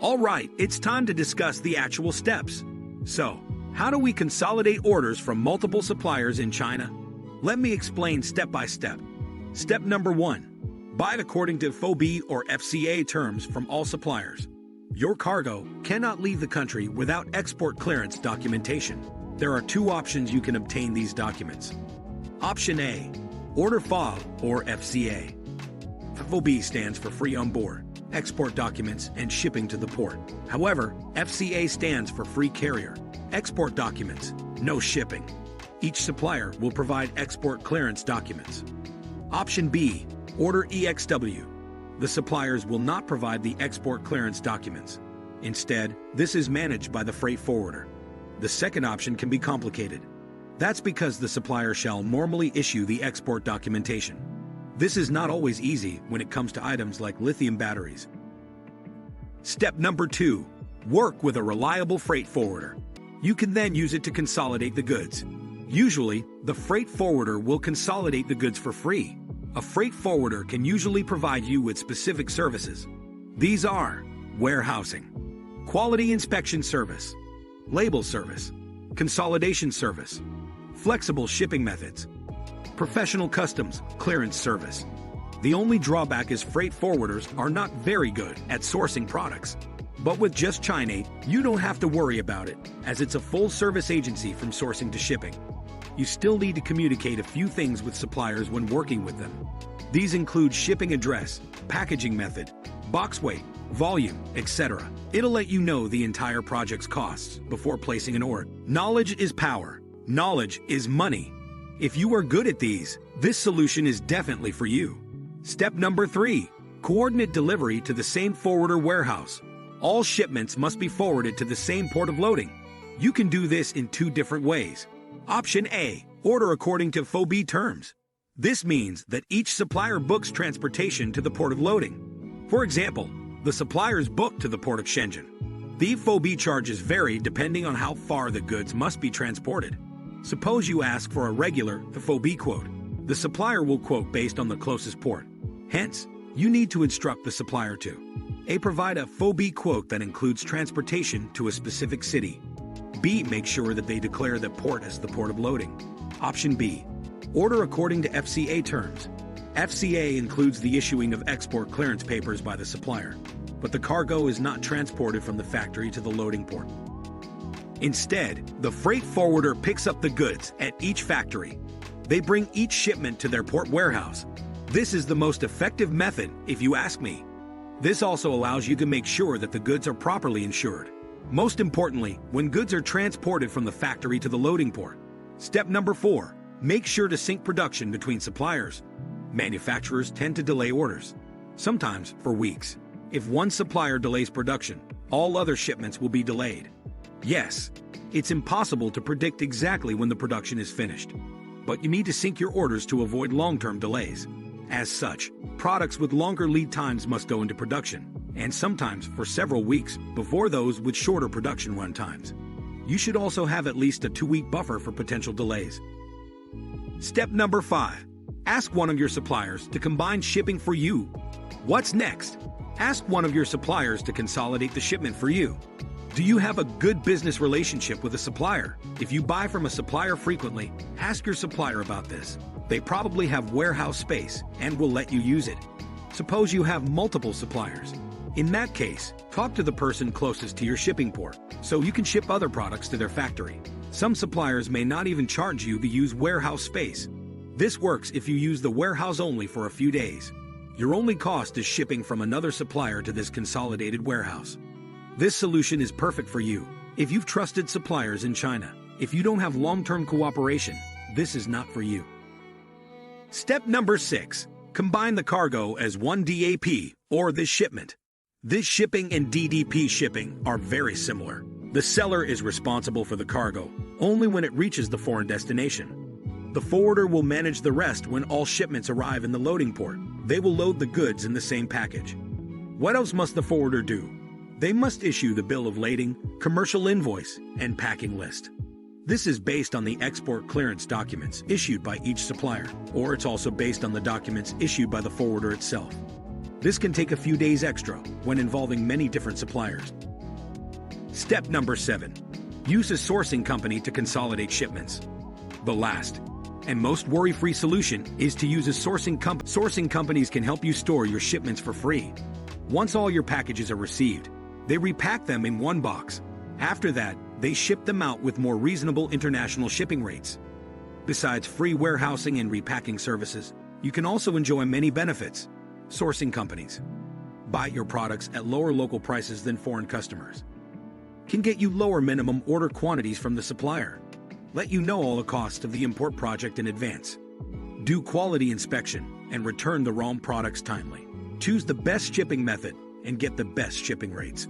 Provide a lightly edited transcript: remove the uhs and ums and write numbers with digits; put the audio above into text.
All right, it's time to discuss the actual steps. So, how do we consolidate orders from multiple suppliers in China? Let me explain step by step. Step number 1. Buy according to FOB or FCA terms from all suppliers. Your cargo cannot leave the country without export clearance documentation. There are 2 options you can obtain these documents. Option A, Order FOB or FCA. FOB stands for Free On Board, Export Documents, and Shipping to the Port. However, FCA stands for Free Carrier, Export Documents, No Shipping. Each supplier will provide export clearance documents. Option B, Order EXW. The suppliers will not provide the export clearance documents. Instead, this is managed by the freight forwarder. The second option can be complicated. That's because the supplier shall normally issue the export documentation. This is not always easy when it comes to items like lithium batteries. Step number 2. Work with a reliable freight forwarder. You can then use it to consolidate the goods. Usually, the freight forwarder will consolidate the goods for free. A freight forwarder can usually provide you with specific services. These are warehousing, quality inspection service, label service, consolidation service, flexible shipping methods, professional customs clearance service. The only drawback is freight forwarders are not very good at sourcing products. But with just China, you don't have to worry about it, as it's a full-service agency from sourcing to shipping. You still need to communicate a few things with suppliers when working with them. These include shipping address, packaging method, box weight, volume, etc. It'll let you know the entire project's costs before placing an order. Knowledge is power. Knowledge is money. If you are good at these, this solution is definitely for you. Step number 3. Coordinate delivery to the same forwarder warehouse. All shipments must be forwarded to the same port of loading. You can do this in 2 different ways. Option A, order according to FOB terms. This means that each supplier books transportation to the port of loading. For example, the suppliers book to the port of Shenzhen. The FOB charges vary depending on how far the goods must be transported. Suppose you ask for a regular FOB quote. The supplier will quote based on the closest port. Hence, you need to instruct the supplier to A. Provide a FOB quote that includes transportation to a specific city. B. Make sure that they declare the port as the port of loading. Option B. Order according to FCA terms. FCA includes the issuing of export clearance papers by the supplier, but the cargo is not transported from the factory to the loading port. Instead, the freight forwarder picks up the goods at each factory. They bring each shipment to their port warehouse. This is the most effective method, if you ask me. This also allows you to make sure that the goods are properly insured. Most importantly, when goods are transported from the factory to the loading port. Step number 4. Make sure to sync production between suppliers. Manufacturers tend to delay orders, sometimes for weeks. If one supplier delays production, all other shipments will be delayed. Yes, it's impossible to predict exactly when the production is finished, but you need to sync your orders to avoid long-term delays. As such, products with longer lead times must go into production, and sometimes for several weeks before those with shorter production run times. You should also have at least a 2-week buffer for potential delays. Step number 5. Ask one of your suppliers to combine shipping for you. What's next? Ask one of your suppliers to consolidate the shipment for you. Do you have a good business relationship with a supplier? If you buy from a supplier frequently, ask your supplier about this. They probably have warehouse space and will let you use it. Suppose you have multiple suppliers. In that case, talk to the person closest to your shipping port, so you can ship other products to their factory. Some suppliers may not even charge you to use warehouse space. This works if you use the warehouse only for a few days. Your only cost is shipping from another supplier to this consolidated warehouse. This solution is perfect for you if you've trusted suppliers in China. If you don't have long-term cooperation, this is not for you. Step number 6. Combine the cargo as one DAP, or this shipment. This shipping and DDP shipping are very similar. The seller is responsible for the cargo only when it reaches the foreign destination. The forwarder will manage the rest when all shipments arrive in the loading port. They will load the goods in the same package. What else must the forwarder do? They must issue the bill of lading, commercial invoice, and packing list. This is based on the export clearance documents issued by each supplier, or it's also based on the documents issued by the forwarder itself. This can take a few days extra when involving many different suppliers. Step number 7. Use a sourcing company to consolidate shipments. The last and most worry-free solution is to use a sourcing company. Sourcing companies can help you store your shipments for free. Once all your packages are received, they repack them in one box. After that, they ship them out with more reasonable international shipping rates. Besides free warehousing and repacking services, you can also enjoy many benefits. Sourcing companies buy your products at lower local prices than foreign customers, can get you lower minimum order quantities from the supplier, let you know all the costs of the import project in advance, do quality inspection, and return the raw products timely. Choose the best shipping method and get the best shipping rates.